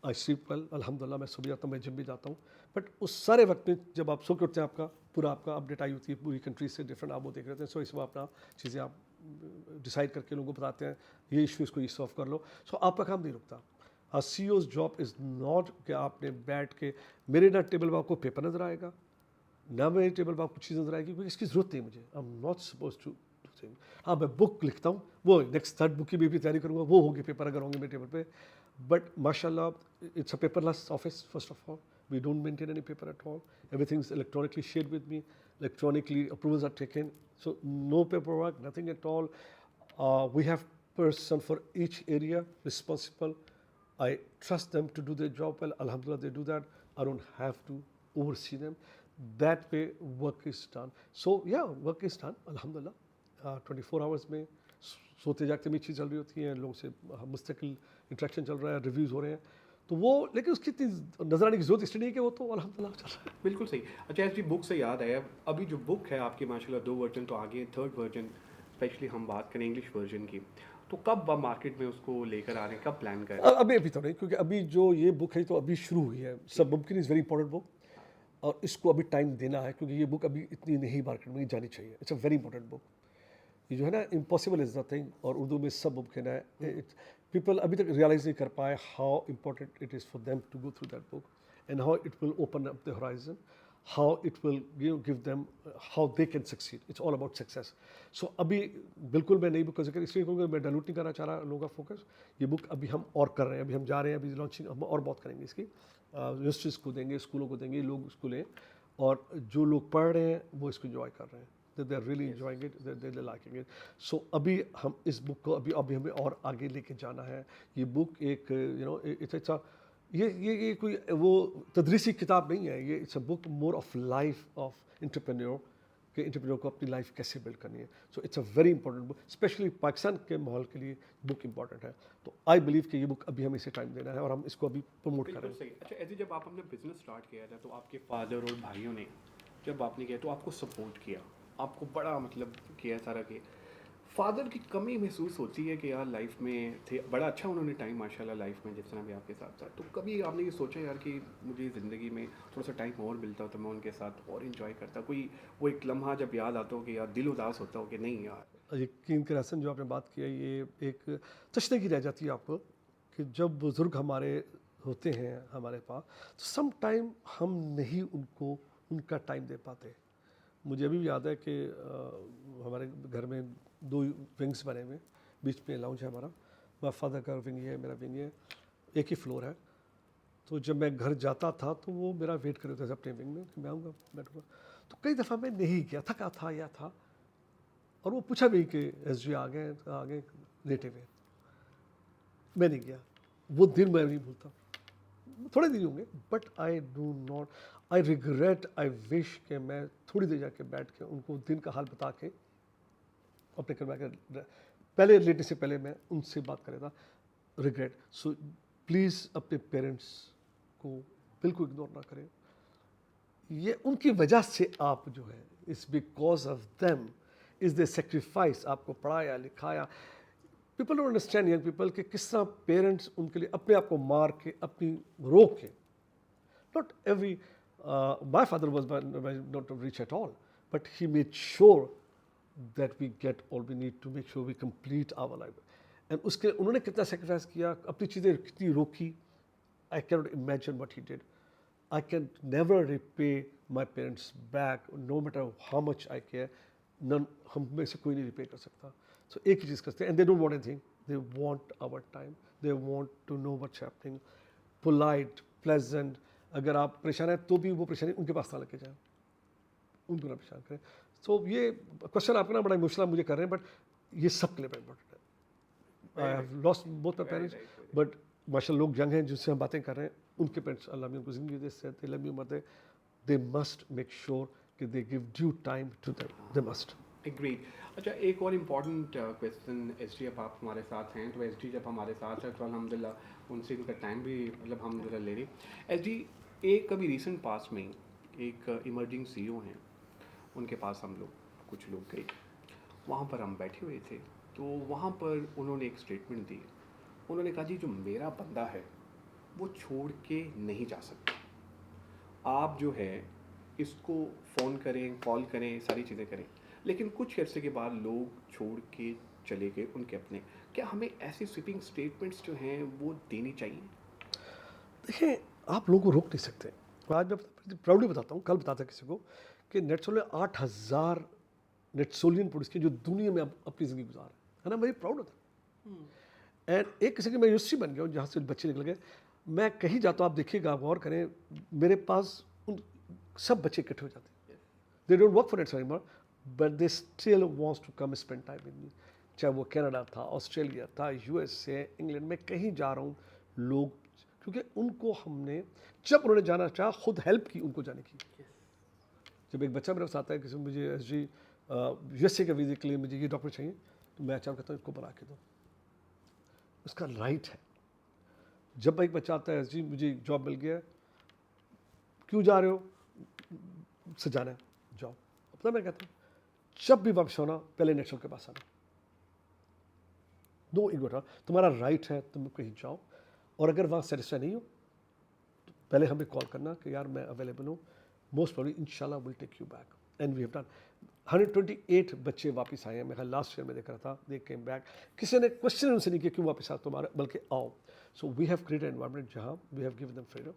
I sleep well, अल्हम्दुलिल्लाह। मैं सुबह जाता हूँ, मैं जिम भी जाता हूँ, बट उस सारे वक्त में जब आप सो के उठते हैं आपका पूरा आपका अपडेट आई होती है पूरी कंट्री से, डिफरेंट आप वो देख रहे हैं। सो इस अपना चीज़ें आप डिसाइड करके लोगों को बताते हैं, ये इशू इसको ये सॉल्व कर लो। सो आपका काम नहीं रुकता। आ CEO's जॉब इज़ नॉट कि आपने बैठ के, मेरे ना टेबल पर आपको पेपर नजर आएगा, ना मेरे टेबल पर आपको चीज़ नजर आएगी, क्योंकि इसकी ज़रूरत नहीं मुझे। I am not suppose to do thing. हाँ, मैं बुक लिखता हूँ, वो नेक्स्ट 3rd बुक की भी तैयारी करूँगा, वो होगी पेपर अगर होंगे मेरे टेबल पे। बट माशाल्लाह it's a paperless office. First of all we don't maintain any paper at all, everything is electronically shared with me, electronically approvals are taken, so no paper work, nothing at all. We have person for each area responsible. I trust them to do their job well. Alhamdulillah, they do that. I don't have to oversee them. That way, work is done. So yeah, work is done. Alhamdulillah, 24 hours में सोते जागते में चीज़ चल रही होती है, लोगों से मुस्तकिल इंटरेक्शन चल रहा है, रिव्यूज़ हो रहे हैं, तो वो लेकिन उसकी इतनी नजर आने की जरूरत इसलिए नहीं है कि वो तो अल्हम्दुलिल्लाह चल रहा है। बिल्कुल सही। अच्छा एसडी बुक से याद है, अभी जो बुक है आपकी माशाल्लाह 2 वर्जन तो आ गए, 3rd वर्जन स्पेशली हम बात करें इंग्लिश वर्जन की, तो कब आप मार्केट में उसको लेकर आ रहे हैं, कब प्लान कर रहे हैं? अभी अभी तो नहीं, क्योंकि अभी जो ये बुक है तो अभी शुरू हुई है। सब मुमकिन इज़ वेरी इंपॉर्टेंट बुक, और इसको अभी टाइम देना है, क्योंकि ये बुक अभी इतनी नहीं मार्केट में नहीं जानी चाहिए। It's a very important book. ये जो है ना, इम्पॉसिबल इज़ नथिंग, और उर्दू में सब मुमकिन है। पीपल अभी तक रियलाइज नहीं कर पाए how important it is for them to go through that book, and how it will open up the horizon, how it will give them, how they can succeed. It's all about success. So अभी बिल्कुल मैं नई book का जिक्र इसलिए क्योंकि मैं dilute नहीं करना चाह रहा लोगों का फोकस। ये बुक अभी हम और कर रहे हैं, अभी हम जा रहे हैं, अभी लॉन्चिंग हम और बहुत करेंगे इसकी। यूनिवर्सिटीज़ को देंगे, स्कूलों को देंगे, लोग इसको लें, और जो लोग पढ़ रहे हैं वो इसको इंजॉय कर रहे हैं। They are really enjoying it, they liking it. So अभी हम इस बुक को अभी अभी हमें और आगे लेके जाना है। ये बुक एक इट्स ये कोई वो तदरीसी किताब नहीं है, ये it's a book more of life of entrepreneur, कि एंटरप्रेन्योर को अपनी लाइफ कैसे बिल्ड करनी है। So it's a very important book, specially Pakistan के माहौल के लिए बुक इंपॉर्टेंट है। तो आई बिलीव कि ये बुक अभी हमें इसे टाइम देना है, और हम इसको अभी प्रमोट कर रहे बिल्कुल हैं। सही। अच्छा, ऐसे जब आप अपने बिजनेस स्टार्ट किया था तो आपके फादर और भाइयों ने, जब आपने किया तो आपको सपोर्ट किया, आपको बड़ा मतलब किया सारा कि फादर की कमी महसूस होती है कि यार लाइफ में थे, बड़ा अच्छा उन्होंने टाइम माशाल्लाह लाइफ में जिस तरह भी आपके साथ साथ, तो कभी आपने ये सोचा यार कि मुझे ज़िंदगी में थोड़ा सा टाइम और मिलता तो मैं उनके साथ और इन्जॉय करता, कोई वो एक लम्हा जब याद आता हो कि यार दिल उदास होता हो कि नहीं यार? यकीन कर हसन, जो आपने बात की है, ये एक तशनगी रह जाती है आपको, कि जब बुज़ुर्ग हमारे होते हैं हमारे पास, तो सम टाइम हम नहीं उनको उनका टाइम दे पाते। मुझे अभी भी याद है कि हमारे घर में 2 विंग्स बने हुए हैं, बीच में लाउंज है हमारा, मेरा फादर का विंग ये है, मेरा विंग ये है, एक ही फ्लोर है। तो जब मैं घर जाता था तो वो मेरा वेट कर रहे थे अपने विंग में कि मैं आऊँगा, बैठूँगा। तो कई दफ़ा मैं नहीं गया, थका था या था, और वो पूछा भी कि एसजी आ गए, तो आ गए लेटे हुए। मैं नहीं गया, वो दिन मैं नहीं भूलता। थोड़े दिन होंगे, but I do not, I regret, I wish कि मैं थोड़ी देर जाके बैठ के उनको दिन का हाल बता के अपने घर में आकर, पहले लेटने से पहले मैं उनसे बात कर रहा था। रिग्रेट। सो प्लीज़ अपने पेरेंट्स को बिल्कुल इग्नोर ना करें। ये उनकी वजह से आप जो है, it's because of them, is they sacrifice, आपको पढ़ाया लिखाया। People don't understand, young people, कि किस तरह पेरेंट्स उनके लिए अपने आप को मार के, अपनी रोक के, not every, my father was not rich at all, but he made sure that we get all we need to make sure we complete our life. And उसके उन्होंने कितना सेक्रीफाइस किया, अपनी चीज़ें कितनी रोकी। I cannot imagine what he did. I can never repay my parents back, no matter how much I care. None, हम में से कोई नहीं रिपे कर सकता। So एक ही चीज़ करते हैं, and they don't want anything. They want our time. They want to know what's happening. Polite, pleasant. अगर आप परेशान हैं तो भी वो परेशानी उनके पास ना लेके जाएं, उनको ना परेशान करें। So ये क्वेश्चन आपका ना बड़ा इमोशनल मुझे कर रहे हैं, बट ये सबके लिए इम्पोर्टेंट है। I have lost both my parents, but माशाल्लाह लोग यंग हैं जिनसे हम बातें कर रहे हैं, उनके पेरेंट्स अल्लाह ने उनको ज़िंदगी दे, सेहत दे, लंबी उम्र दे। दे मस्ट मेक श्योर कि they give due time to them, they must. Agreed. अच्छा, एक और इम्पॉर्टेंट क्वेश्चन, एस डी, अब आप हमारे साथ हैं तो एस डी जब हमारे साथ है तो अल्हम्दुलिल्लाह उनसे उनका टाइम भी मतलब हम ज़रा ले रहे। एस डी, एक कभी रिसेंट पास में ही एक इमर्जिंग सीईओ हैं, उनके पास हम लोग कुछ लोग गए, वहाँ पर हम बैठे हुए थे, तो वहाँ पर उन्होंने एक स्टेटमेंट दी। उन्होंने कहा जी जो मेरा बंदा है वो छोड़ के नहीं जा सकता, आप जो है इसको फ़ोन करें, कॉल करें, सारी चीज़ें करें, लेकिन कुछ अर्से के बाद लोग छोड़ के चले गए उनके अपने। क्या हमें ऐसी स्वीपिंग स्टेटमेंट्स जो हैं वो देनी चाहिए? देखिए, आप लोगों को रोक नहीं सकते। आज मैं प्राउडली बताता हूँ, कल बताता किसी को कि नेटसोल में 8,000 नेटसोलियन पुलिस के जो दुनिया में अपनी ज़िंदगी गुजार रहे हैं, ना, मेरी प्राउड होता है। एंड एक किसी की मैं यूनिवर्सिटी बन गया हूँ जहाँ से बच्चे निकल गए। मैं कहीं जाता हूँ, आप देखिएगा, आप गौर करें, मेरे पास उन सब बच्चे इकट्ठे हो जाते हैं। They don't work for it's anymore, but they still wants to come spend time with me. चाहे वो कनाडा था, ऑस्ट्रेलिया था, यूएसए, इंग्लैंड में कहीं जा रहा हूँ, लोग, क्योंकि उनको हमने, जब उन्होंने जाना चाहा, खुद हेल्प की उनको जाने की। जब एक बच्चा मेरे पास आता है कि मुझे एस जी यूएसए के वीज़े के लिए मुझे ये डॉक्टर चाहिए, तो मैं अचानक कहता हूँ इसको बना के दो, उसका राइट है। जब एक बच्चा आता है, जी मुझे जॉब मिल गया, क्यों जा रहे हो, सजाना है, जाओ। अपना मैं कहता हूँ जब भी वापस होना पहले नेटसोल के पास आना, नो इगो, तुम्हारा राइट है तुम कहीं जाओ, और अगर वहाँ सेटिस्फाई नहीं हो तो पहले हमें कॉल करना कि यार मैं अवेलेबल हूँ, मोस्ट प्रॉब्ली इंशाल्लाह will take you back, and we have done. 128 बच्चे वापस आए हैं, मैं लास्ट ईयर में देख रहा था, दे केम बैक, किसी ने क्वेश्चन उनसे नहीं किया क्यों वापस आ तुम्हारा, बल्कि आओ। So we have created environment जहाँ we have given them freedom.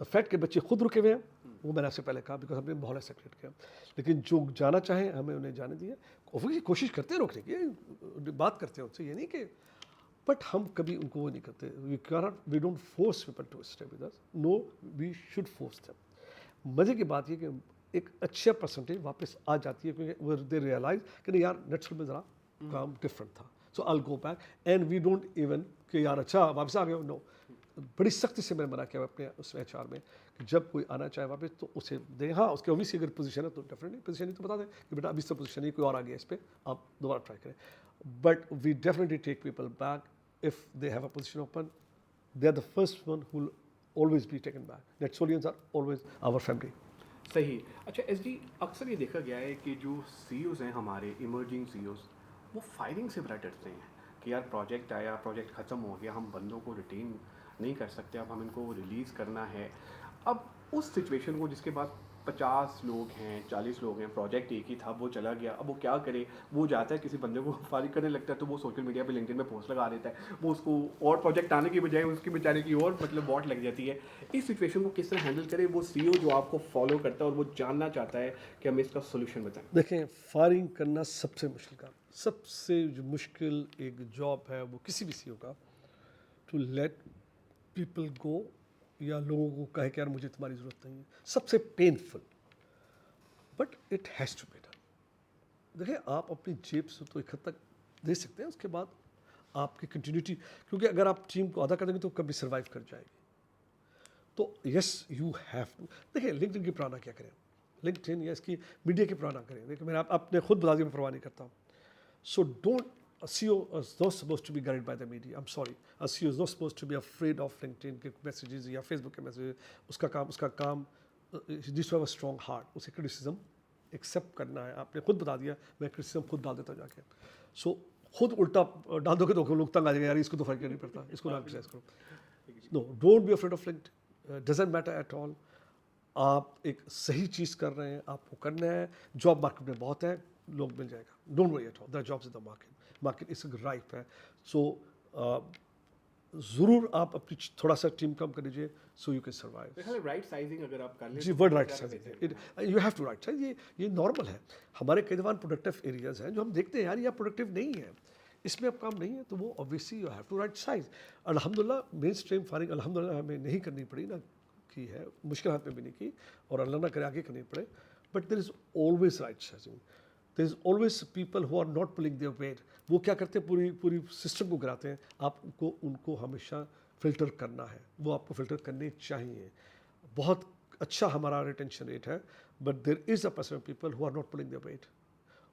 The fact के बच्चे खुद रुके हुए हैं, वो मैंने आपसे पहले कहा, बिकॉज हमने माहौल ऐसा क्रिएट किया, लेकिन जो जाना चाहें हमें उन्हें जाने दिया, ऑब्वियसली कोशिश करते हैं रोकने की, बात करते हैं उनसे, ये नहीं कि, बट हम कभी उनको वो नहीं करते, we don't force people to stay with us, no we should force them. मज़े की बात ये कि एक अच्छा परसेंटेज वापस आ जाती है, क्योंकि दे रियलाइज कि नहीं यार नेटसोल में ज़रा काम डिफरेंट था, so I will go back, and we don't even कि यार अच्छा वापस आ गए, नो, बड़ी सख्ती से मैंने मना किया अपने उसमें HR में कि जब कोई आना चाहे वापस तो उसे दें, हाँ उसके ऑब्वियसली अगर पोजीशन है तो डेफिनेटली पोजीशन ही तो बता दें कि बेटा अभी तो पोजीशन नहीं, कोई और आ गया इस पर, आप दोबारा ट्राई करें, but we definitely take people back if they have a position open, they are the first one who always be taken back, Netsolians are always our family. सही। अच्छा SD, अक्सर ये देखा गया है कि जो CEOs हैं हमारे इमर्जिंग CEOs, वो फायरिंग से बड़ा डरते हैं कि यार प्रोजेक्ट आया, प्रोजेक्ट ख़त्म हो गया, हम बंदों को रिटेन नहीं कर सकते, अब हम इनको रिलीज़ करना है। अब उस सिचुएशन को जिसके बाद 50 लोग हैं, 40 लोग हैं, प्रोजेक्ट एक ही था, वो चला गया, अब वो क्या करे, वो जाता है किसी बंदे को फारिग करने लगता है, तो वो सोशल मीडिया पे लिंक्डइन में पोस्ट लगा देता है, वो उसको और प्रोजेक्ट आने की बजाय उसकी बेचारे की और मतलब वॉट लग जाती है। इस सिचुएशन को किस तरह हैंडल करे वो CEO जो आपको फॉलो करता है और वो जानना चाहता है कि हमें इसका सोल्यूशन बताएं। देखें, फायरिंग करना सबसे मुश्किल काम, सबसे जो मुश्किल एक जॉब है वो किसी भी CEO का, टू लेट पीपल गो, या लोगों को कहे कि यार मुझे तुम्हारी ज़रूरत नहीं है, सबसे painful, but it has to be done. देखिए, आप अपनी जेब से तो एक हद तक दे सकते हैं, उसके बाद आपकी कंटिन्यूटी, क्योंकि अगर आप टीम को आधा कर देंगे तो कभी सर्वाइव कर जाएगी, तो यस यू हैव टू। देखिए, लिंक्डइन की परवाह क्या करें, लिंक्डइन या इसकी मीडिया की परवाह करें, देखिए मैंने आपने खुद बता दिया मैं परवाह नहीं करता हूँ, so don't, a CEO is not supposed to be guided by the media. I'm sorry. A CEO is not supposed to be afraid of LinkedIn के messages या Facebook के messages. उसका काम he needs to have a strong heart. उसे criticism accept करना है। आपने खुद बता दिया, मैं criticism खुद डाल देता हूँ जाके। So खुद उल्टा डाल दोगे तो लोग तंग आ जाएंगे, यार इसको तो फर्क नहीं पड़ता, इसको ना criticize करो। No, don't be afraid of LinkedIn. Doesn't matter at all. आप एक सही चीज़ कर रहे हैं, आपको करना है, जॉब मार्केट में बहुत है, लोग मिल जाएगा, don't worry at all, there are jobs in the market is ripe है, सो ज़रूर आप अपनी थोड़ा सा टीम कम कर लीजिए, so you can survive. Right sizing अगर आप कर लें जी, word right sizing, you have to right size, ये नॉर्मल है, हमारे कई दफा प्रोडक्टिव एरियाज हैं जो हम देखते हैं यार ये प्रोडक्टिव नहीं है, इसमें अब काम नहीं है, तो वो obviously you have to right size. अल्हम्दुलिल्लाह मेन स्ट्रीम फायरिंग अल्हम्दुलिल्लाह हमें नहीं करनी पड़ी ना, की है, मुश्किल हाथ में भी नहीं की, और अल्लाह ना करे आगे करनी पड़े, but there is always right sizing, there is always people who are not pulling their weight, वो क्या करते हैं पूरी पूरी सिस्टम को गिराते हैं, आपको उनको हमेशा फ़िल्टर करना है, वो आपको फ़िल्टर करने चाहिए। बहुत अच्छा हमारा रिटेंशन रेट है, but there is a percent people who are not pulling their weight,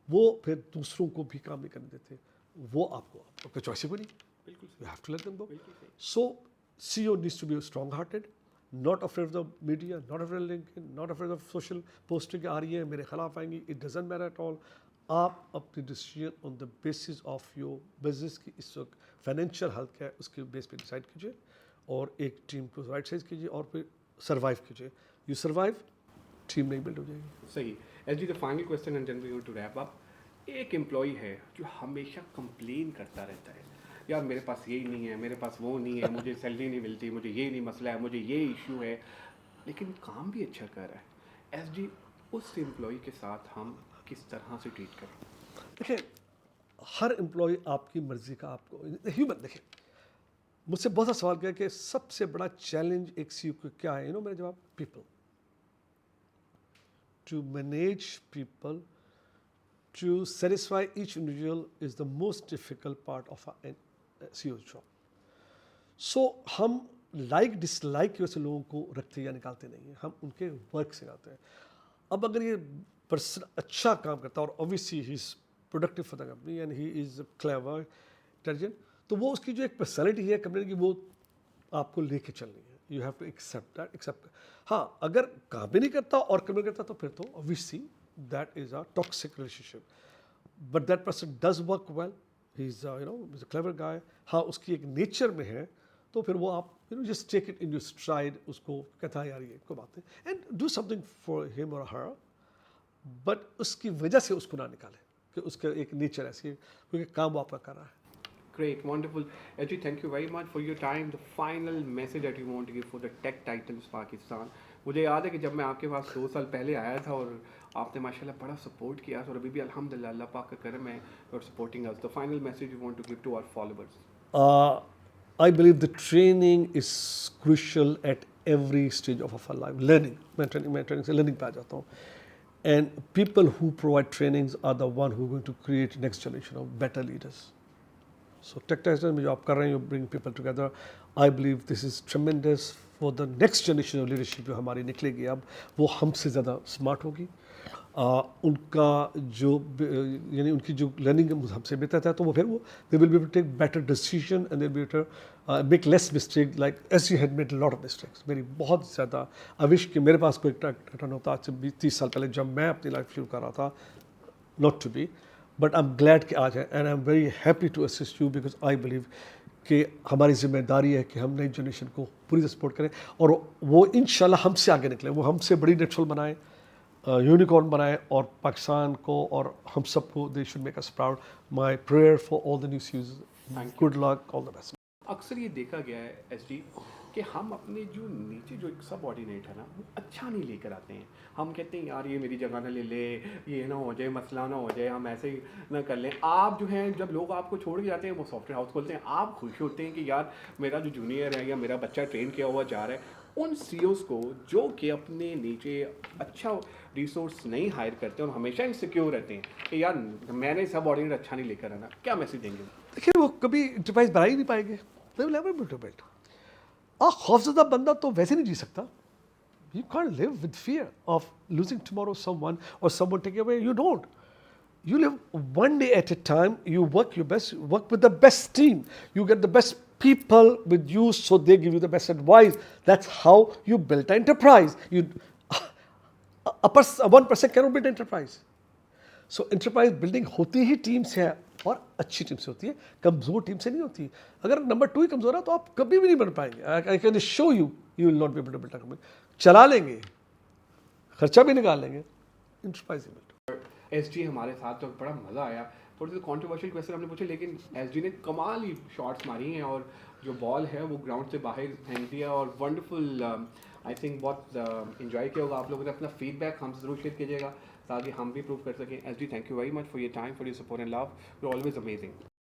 वो फिर दूसरों को भी काम नहीं करने देते, वो आपको चॉइस को नहीं, you have to let them go. So CEO needs to be strong hearted, not afraid of the media, not afraid of LinkedIn, not afraid of social posting आ रही है मेरे खिलाफ आएंगी, it doesn't matter at all। आप अपनी decision on the basis of your business की इस वक्त फाइनेंशियल हेल्थ क्या है उसके बेस पे डिसाइड कीजिए, और एक टीम को राइट साइज कीजिए, और फिर सर्वाइव कीजिए, यू सर्वाइव, टीम नहीं बिल्ड हो जाएगी। सही। SD, the final question and then we going to wrap up. एक एम्प्लॉय है जो हमेशा कंप्लेन करता रहता है, यार मेरे पास ये नहीं है, मेरे पास वो नहीं है, मुझे सैलरी नहीं मिलती, मुझे ये नहीं मसला है, मुझे ये इशू है, लेकिन काम भी अच्छा कर रहा है। SD, उस एम्प्लॉय के साथ हम किस तरह से ट्रीट करें? देखिए, हर एम्प्लॉय आपकी मर्जी का, आपको ह्यूमन, देखिए मुझसे बहुत सा सवाल किया कि सबसे बड़ा चैलेंज एक CEO को क्या है, मेरा जवाब people, to manage people, to satisfy each individual is the most difficult part of a CEO job. So हम लाइक डिसलाइक की वजह से लोगों को रखते या निकालते नहीं हैं, हम उनके वर्क से निकालते हैं। अब अगर ये पर्सन अच्छा काम करता है और obviously he is productive for the company and he is clever intelligent, तो वो उसकी जो एक पर्सनैलिटी है कंपनी की, वो आपको लेके चलनी है, you have to accept that, accept. हाँ, अगर काम भी नहीं करता और काम नहीं करता तो फिर तो obviously that is a toxic relationship. But that person does work well. He's he's a clever guy. हाँ उसकी एक नेचर में है तो फिर वो आप just take it in your stride, उसको कहता है यार ये कोई बात नहीं, and do something for him or her, but उसकी वजह से उसको ना निकाले कि उसका एक नेचर ऐसी है क्योंकि काम वो आपका कर रहा है. Great, wonderful. Ajay, thank you very much for your time. The final message that you want to give for the tech titans Pakistan. मुझे याद है कि जब मैं आपके पास 2 साल पहले आया था और आपने माशाल्लाह बड़ा सपोर्ट किया और अभी भी अल्हम्दुलिल्लाह अल्लाह पाक का करम है और supporting us. The final message you want to give to our followers. I believe the training is crucial at every stage of our life. Learning, मैं training से learning पे आ जाता हूँ. And people who provide trainings are the one who are going to create next generation of better leaders. So tech titans में जो आप कर रहे हैं, you bring people together. I believe this is tremendous for the next generation of leadership जो हमारी निकलेगी अब, वो हमसे ज़्यादा स्मार्ट होगी. उनका जो यानी उनकी जो लर्निंग हमसे बेहतर था तो वो फिर वो they will be able to take better decision and they will be make less mistake like as you had made lot of mistakes. मेरी बहुत ज़्यादा अविश कि मेरे पास कोई टर्न होता आज से 20-30 साल पहले जब मैं अपनी लाइफ शुरू कर रहा था, not to be, but I am glad कि आज है and I am very happy to assist you because I believe कि हमारी जिम्मेदारी है कि हम नई जनरेशन को पूरी तरह सपोर्ट करें और वो इंशाल्लाह हमसे आगे निकले, वो हमसे बड़ी नेटवर्क बनाए, यूनिकॉर्न बनाए और पाकिस्तान को और हम सबको they should make us proud. My prayer for all the new series. Good luck, all the best. अक्सर ये देखा गया है एसडी कि हम अपने जो नीचे जो एक सबऑर्डिनेट है ना वो अच्छा नहीं लेकर आते हैं. हम कहते हैं यार ये मेरी जगह ना ले ले, ये ना हो जाए, मसला ना हो जाए, हम ऐसे ही ना कर लें. आप जो हैं जब लोग आपको छोड़ के जाते हैं वो सॉफ्टवेयर हाउस खोलते हैं, आप खुश होते हैं कि यार मेरा जो जूनियर है या मेरा बच्चा ट्रेन किया हुआ जा रहा है. उन सीईओज़ को जो कि अपने नीचे अच्छा रिसोर्स नहीं हायर करते और हमेशा इनसिक्योर रहते हैं कि यार मैंने सबऑर्डिनेट अच्छा नहीं लेकर आना, क्या मैसेज देंगे? देखिए वो कभी इंटरप्राइज बना ही नहीं पाएंगे. They will never be able to build. खौफज़दा बंदा तो वैसे नहीं जी सकता. You can't live with fear of losing tomorrow someone or someone taking away. You don't. You live one day at a time. You work your best. You work with the best team. You get the best people with you, so they give you the best advice. That's how you build an enterprise. One person cannot build enterprise. So enterprise building होती ही team से है और अच्छी team से होती है, कमज़ोर team से नहीं होती. अगर नंबर 2 ही कमज़ोर है तो आप कभी भी नहीं बन पाएंगे. I can show you, you will not be able to build a company. चला लेंगे, खर्चा भी निकाल लेंगे, इंटरप्राइज बिल्ड. एसजी हमारे साथ तो बड़ा मज़ा आया. थोड़ी सी कॉन्ट्रोवर्शियल क्वेश्चन हमने पूछे लेकिन एसजी ने कमाल ही शॉट्स मारी हैं और जो बॉल है वो ग्राउंड से बाहर फेंक दिया और वंडरफुल. आई थिंक बहुत इन्जॉय किया होगा आप लोगों ने. अपना फीडबैक हमसे ज़रूर शेयर कीजिएगा ताकि हम भी प्रूव कर सकें. SG thank you very much for your time, for your support and love. You are always amazing.